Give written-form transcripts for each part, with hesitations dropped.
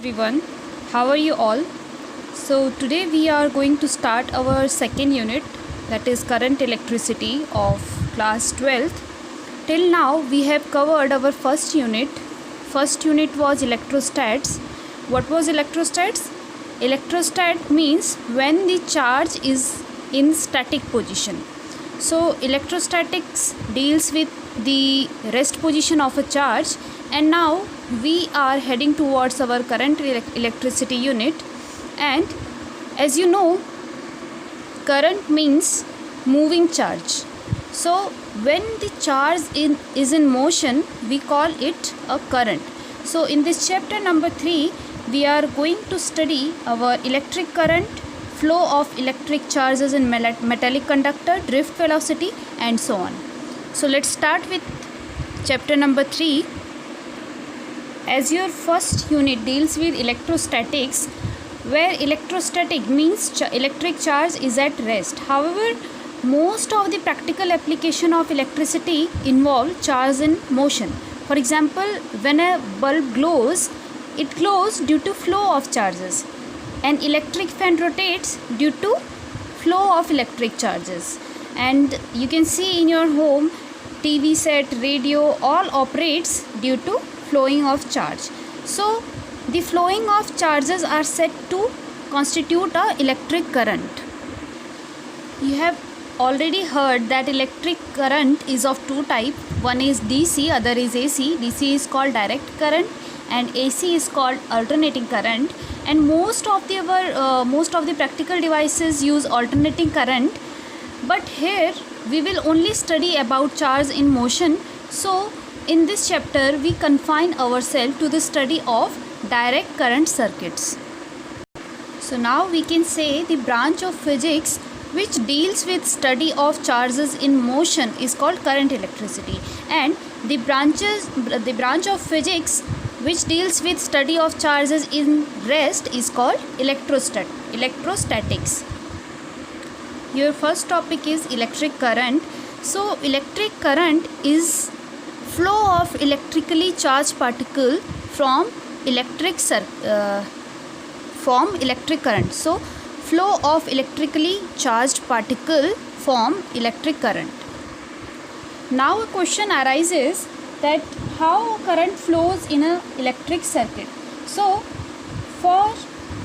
everyone, how are you all? So today we are going to start our second unit, that is current electricity of class 12th. Till now we have covered our first unit. First unit was electrostats. What was electrostats? Electrostat means when the charge is in static position. So electrostatics deals with the rest position of a charge, and now we are heading towards our current electricity unit. And as you know, current means moving charge. So when the charge is in motion, we call it a current. So in this chapter number 3, we are going to study our electric current, flow of electric charges in metallic conductor, drift velocity, and so on. So let's start with chapter number 3. As your first unit deals with electrostatics, where electrostatic means electric charge is at rest. However, most of the practical application of electricity involve charge in motion. For example, when a bulb glows, it glows due to flow of charges. An electric fan rotates due to flow of electric charges. And you can see in your home, TV set, radio, all operates due to flowing of charge. So the flowing of charges are said to constitute a electric current. You have already heard that electric current is of two types. One is DC, other is AC. DC is called direct current and AC is called alternating current. And most of the practical devices use alternating current. But here we will only study about charge in motion. So in this chapter we confine ourselves to the study of direct current circuits. So now we can say the branch of physics which deals with study of charges in motion is called current electricity, and the branch of physics which deals with study of charges in rest is called electrostatics. Your first topic is electric current. So electric current is flow of electrically charged particle from electric current. So flow of electrically charged particle form electric current. Now a question arises that how current flows in an electric circuit. So for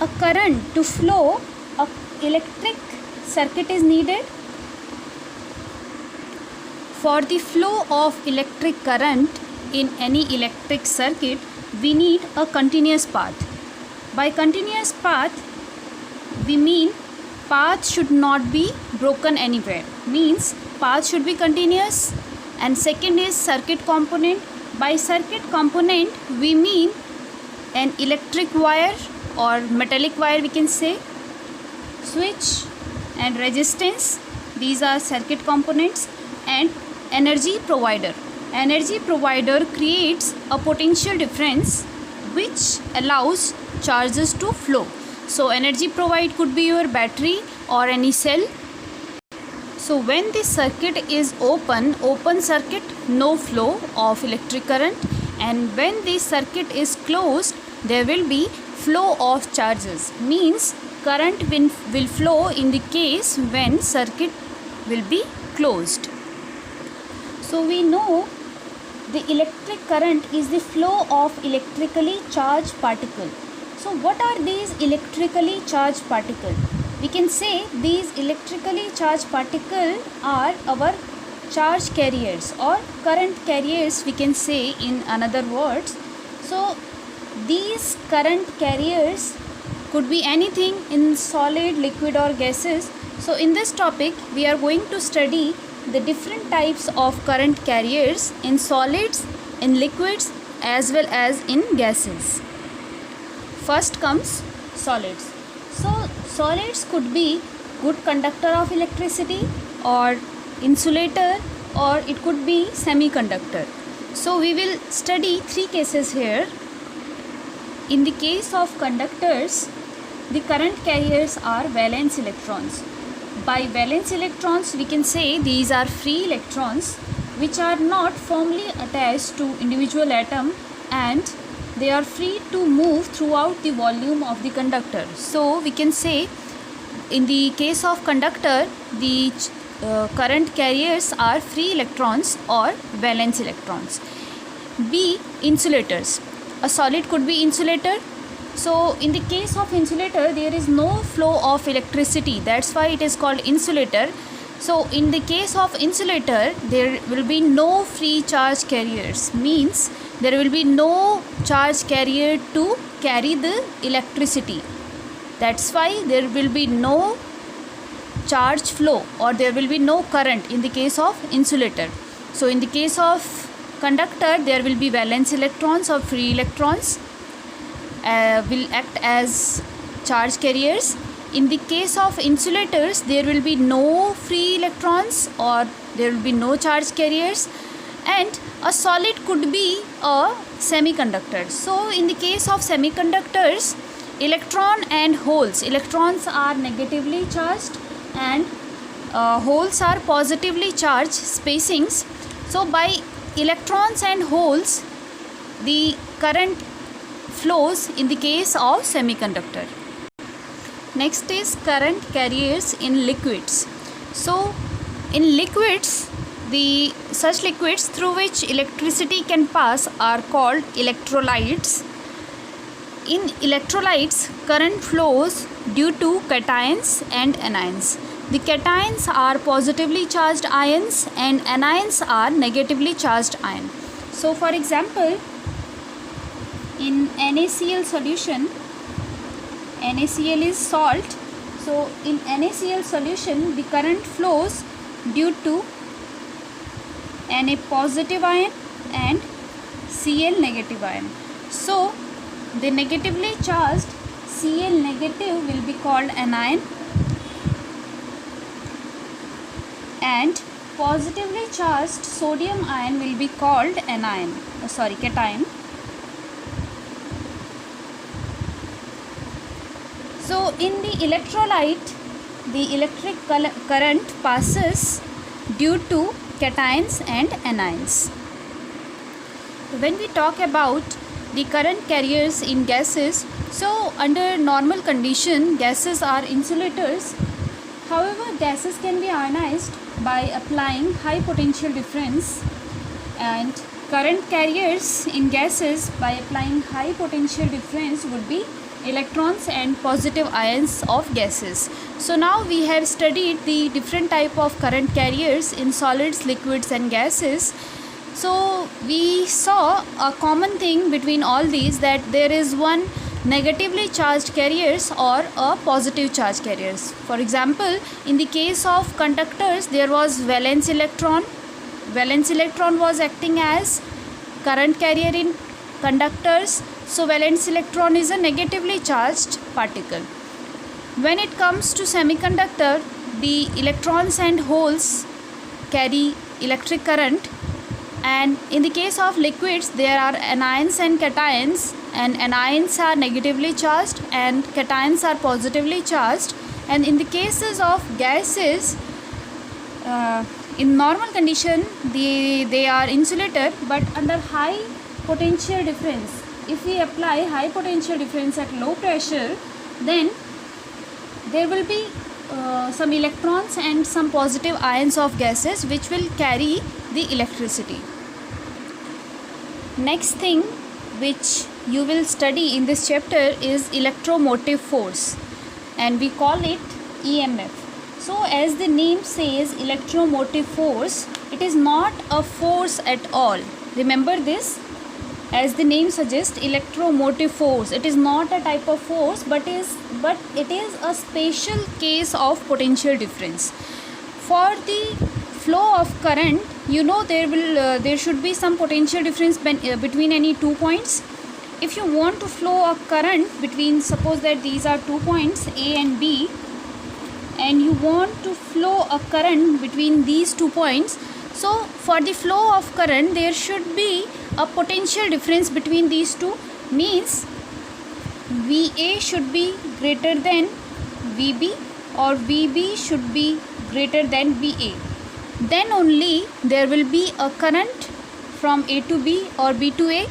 a current to flow, an electric circuit is needed. For the flow of electric current in any electric circuit, we need a continuous path. By continuous path, we mean path should not be broken anywhere. Means path should be continuous. And second is circuit component. By circuit component, we mean an electric wire or metallic wire, we can say, switch and resistance. These are circuit components. And energy provider. Energy provider creates a potential difference which allows charges to flow. So energy provide could be your battery or any cell. So when the circuit is open circuit, no flow of electric current, and when the circuit is closed, there will be flow of charges. Means current will flow in the case when circuit will be closed. So we know the electric current is the flow of electrically charged particle. So what are these electrically charged particles? We can say these electrically charged particles are our charge carriers or current carriers, we can say in another words. So these current carriers could be anything in solid, liquid or gases. So in this topic we are going to study the different types of current carriers in solids, in liquids as well as in gases. First comes solids. So solids could be good conductor of electricity or insulator, or it could be semiconductor. So we will study three cases here. In the case of conductors, the current carriers are valence electrons. By valence electrons, we can say these are free electrons which are not firmly attached to individual atom and they are free to move throughout the volume of the conductor. So we can say in the case of conductor, the current carriers are free electrons or valence electrons. B. Insulators. A solid could be insulator. So in the case of insulator, there is no flow of electricity, that's why it is called insulator. So in the case of insulator, there will be no free charge carriers, means there will be no charge carrier to carry the electricity. That's why there will be no charge flow or there will be no current in the case of insulator. So in the case of conductor, there will be valence electrons or free electrons will act as charge carriers. In the case of insulators, there will be no free electrons or there will be no charge carriers, and a solid could be a semiconductor. So in the case of semiconductors, electron and holes, electrons are negatively charged and holes are positively charged spacings. So by electrons and holes, the current flows in the case of semiconductor. Next is current carriers in liquids. So in liquids, such liquids through which electricity can pass are called electrolytes. In electrolytes, current flows due to cations and anions. The cations are positively charged ions and anions are negatively charged ion. So for example, in NaCl solution, NaCl is salt. So in NaCl solution, the current flows due to Na positive ion and Cl negative ion. So the negatively charged Cl negative will be called anion and positively charged sodium ion will be called cation. So in the electrolyte, the electric current passes due to cations and anions. When we talk about the current carriers in gases, so under normal condition, gases are insulators. However, gases can be ionized by applying high potential difference, and current carriers in gases by applying high potential difference would be electrons and positive ions of gases. So now we have studied the different type of current carriers in solids, liquids and gases. So we saw a common thing between all these, that there is one negatively charged carriers or a positive charge carriers. For example, in the case of conductors, there was valence electron. Valence electron was acting as current carrier in conductors. So valence electron is a negatively charged particle. When it comes to semiconductor, the electrons and holes carry electric current, and in the case of liquids, there are anions and cations, and anions are negatively charged and cations are positively charged. And in the cases of gases, in normal condition they are insulator, but under high potential difference, if we apply high potential difference at low pressure, then there will be some electrons and some positive ions of gases which will carry the electricity. Next thing which you will study in this chapter is electromotive force, and we call it EMF. So as the name says, electromotive force, it is not a force at all. Remember this, as the name suggests, electromotive force, it is not a type of force, but it is a special case of potential difference. For the flow of current, you know, there should be some potential difference between any 2 points. If you want to flow a current between, suppose that these are 2 points A and B, and you want to flow a current between these 2 points, so for the flow of current there should be a potential difference between these two, means VA should be greater than VB or VB should be greater than VA. Then only there will be a current from A to B or B to A.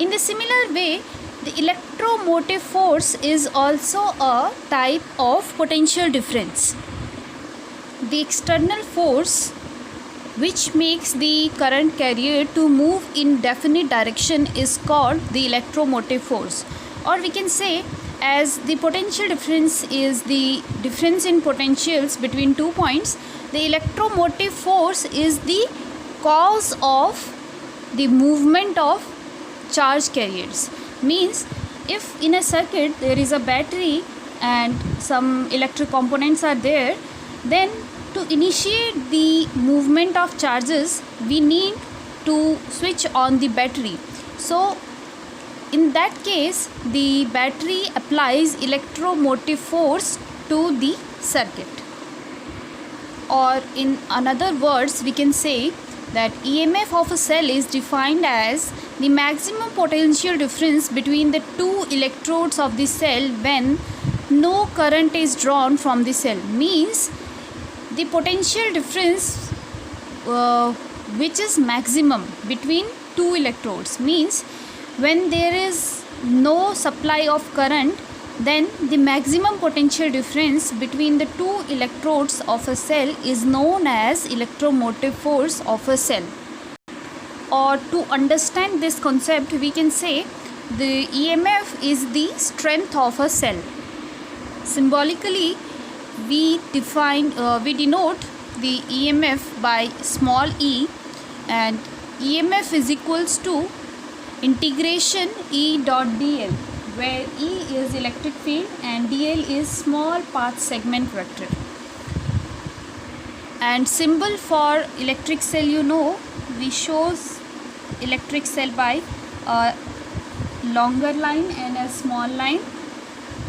In the similar way, the electromotive force is also a type of potential difference. The external force which makes the current carrier to move in definite direction is called the electromotive force, or we can say, as the potential difference is the difference in potentials between 2 points, the electromotive force is the cause of the movement of charge carriers. Means, if in a circuit there is a battery and some electric components are there, then to initiate the movement of charges we need to switch on the battery. So in that case, the battery applies electromotive force to the circuit. Or in another words, we can say that EMF of a cell is defined as the maximum potential difference between the two electrodes of the cell when no current is drawn from the cell. Means, the potential difference which is maximum between two electrodes, means when there is no supply of current, then the maximum potential difference between the two electrodes of a cell is known as electromotive force of a cell. Or to understand this concept, we can say the EMF is the strength of a cell. Symbolically, we denote the EMF by small e, and EMF is equals to integration E dot dl, where E is electric field and dl is small path segment vector. And symbol for electric cell, we shows electric cell by a longer line and a small line.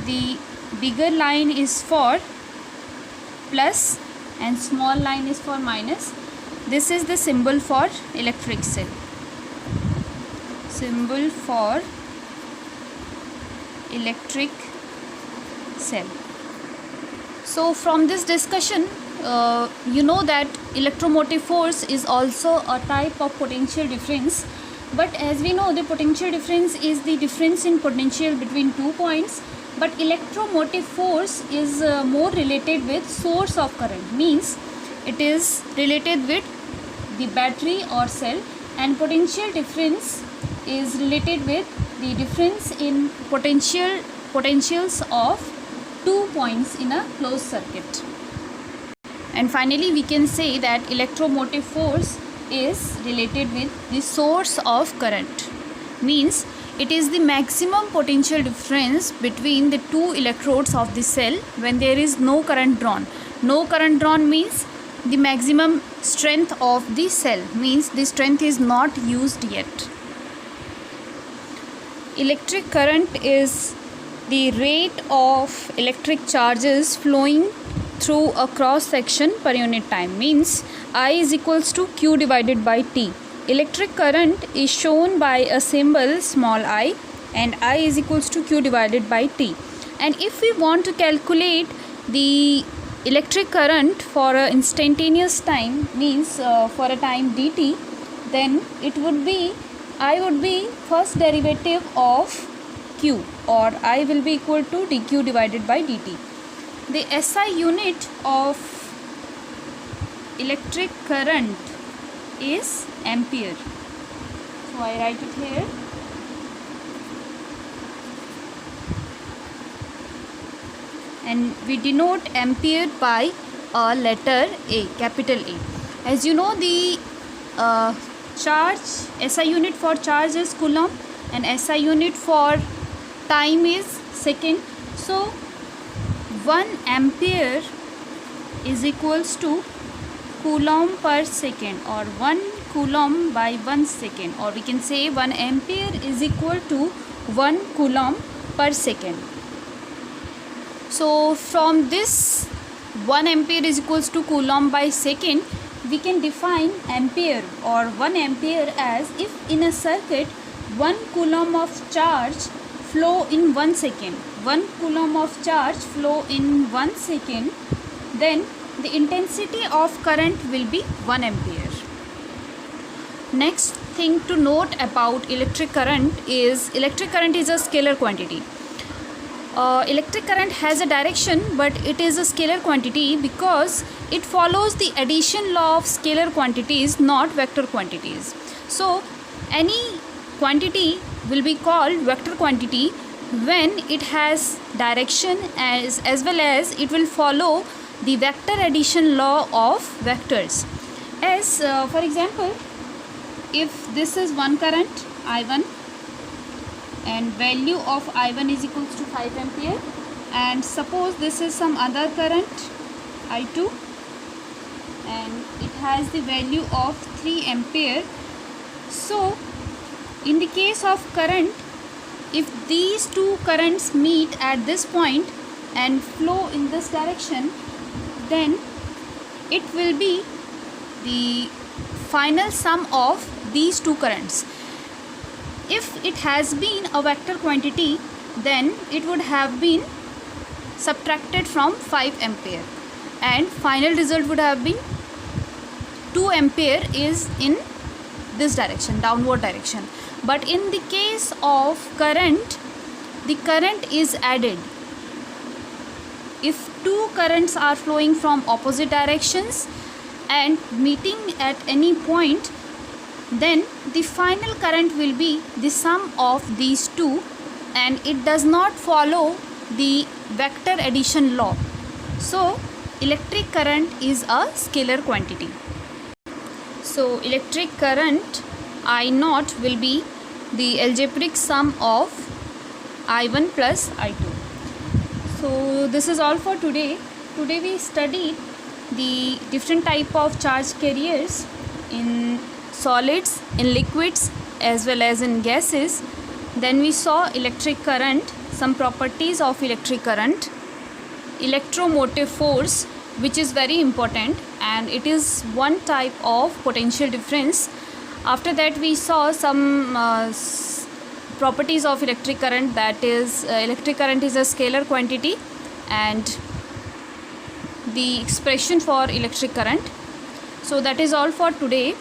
The bigger line is for plus and small line is for minus. This is the symbol for electric cell. Symbol for electric cell. So from this discussion, you know that electromotive force is also a type of potential difference. But as we know, the potential difference is the difference in potential between 2 points. But electromotive force is more related with source of current. Means, it is related with the battery or cell, and potential difference is related with the difference in potentials of 2 points in a closed circuit. And finally, we can say that electromotive force is related with the source of current. Means, it is the maximum potential difference between the two electrodes of the cell when there is no current drawn. No current drawn means the maximum strength of the cell, means the strength is not used yet. Electric current is the rate of electric charges flowing through a cross section per unit time. Means, I is equals to Q divided by T. Electric current is shown by a symbol small I, and I is equals to Q divided by T. And if we want to calculate the electric current for a instantaneous time, means for a time dt, then it would be, I would be first derivative of Q, or I will be equal to dq divided by dt. The SI unit of electric current is ampere. So I write it here. And we denote ampere by a letter A, capital A. As you know, the charge, SI unit for charge is coulomb, and SI unit for time is second. So 1 ampere is equals to coulomb per second, or 1 coulomb by 1 second, or we can say 1 ampere is equal to 1 coulomb per second. So from this 1 ampere is equals to coulomb by second, we can define ampere or 1 ampere as if in a circuit 1 coulomb of charge flow in 1 second. 1 coulomb of charge flow in 1 second, then the intensity of current will be 1 ampere. Next thing to note about electric current is a scalar quantity. Electric current has a direction, but it is a scalar quantity because it follows the addition law of scalar quantities, not vector quantities. So any quantity will be called vector quantity when it has direction as well as it will follow the vector addition law of vectors. As for example, if this is one current I1 and value of I1 is equals to 5 ampere, and suppose this is some other current I2 and it has the value of 3 ampere. So in the case of current, if these two currents meet at this point and flow in this direction, then it will be the final sum of these two currents. If it has been a vector quantity, then it would have been subtracted from 5 ampere and final result would have been 2 ampere is in this direction, downward direction. But in the case of current, the current is added. If two currents are flowing from opposite directions and meeting at any point, then the final current will be the sum of these two, and it does not follow the vector addition law. So electric current is a scalar quantity. So electric current I0 will be the algebraic sum of I1 plus I2. So this is all for today. Today we studied the different type of charge carriers in solids, in liquids as well as in gases. Then we saw electric current, some properties of electric current, electromotive force, which is very important and it is one type of potential difference. After that we saw some properties of electric current, that is electric current is a scalar quantity and the expression for electric current. So that is all for today.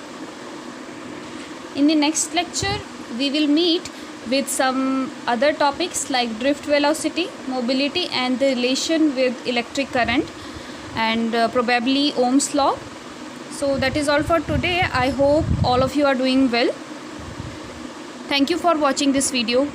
In the next lecture we will meet with some other topics like drift velocity, mobility and the relation with electric current, and probably Ohm's law. So that is all for today. I hope all of you are doing well. Thank you for watching this video.